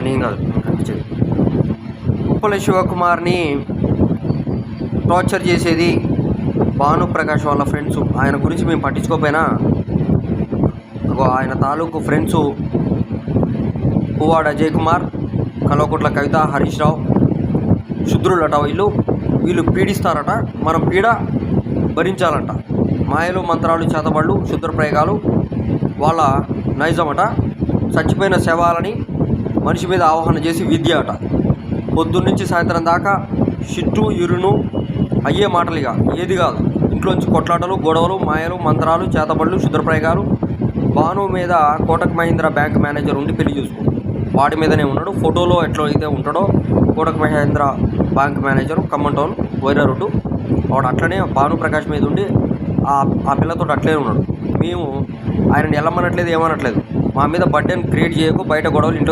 నేను కాదు, నేను కనిపించేది. ఉప్పల శివకుమార్ని టార్చర్ చేసేది భానుప్రకాష్ వాళ్ళ ఫ్రెండ్స్. ఆయన గురించి మేము పట్టించుకోకపోయినా ఆయన తాలూకు ఫ్రెండ్స్ పువ్వాడ అజయ్ కుమార్, కల్వకుట్ల కవిత, హరీష్ రావు శుద్రులట. వీళ్ళు పీడిస్తారట, మనం పీడ భరించాలంట. మాయలు మంత్రాలు చేతబళ్ళు శుద్ర ప్రయోగాలు వాళ్ళ నైజమట. చచ్చిపోయిన శవాలని మనిషి మీద ఆవాహన చేసి విద్య అట. పొద్దున్నుంచి సాయంత్రం దాకా షిట్టు ఇరును అయ్యే మాటలుగా ఏది కాదు. ఇంట్లోంచి కొట్లాటలు, గొడవలు, మాయలు మంత్రాలు చేతబళ్ళు శుద్ర ప్రయోగాలు. భాను మీద కోటక్ మహీంద్రా బ్యాంక్ మేనేజర్ ఉండి పెళ్లి చూసుకో, వాడి మీదనే ఉన్నాడు. ఫోటోలో ఎట్లా అయితే ఉంటాడో Kotak Mahindra bank manager Khammam town Wyra road, వాడు అట్లనే భానుప్రకాష్ మీద ఉండి ఆ పిల్లతో అట్లనే ఉన్నాడు. మేము ఆయనని వెళ్ళమనట్లేదు, ఏమనట్లేదు. మా మీద బర్డెన్ క్రియేట్ చేయకు, బయట గొడవలు ఇంట్లో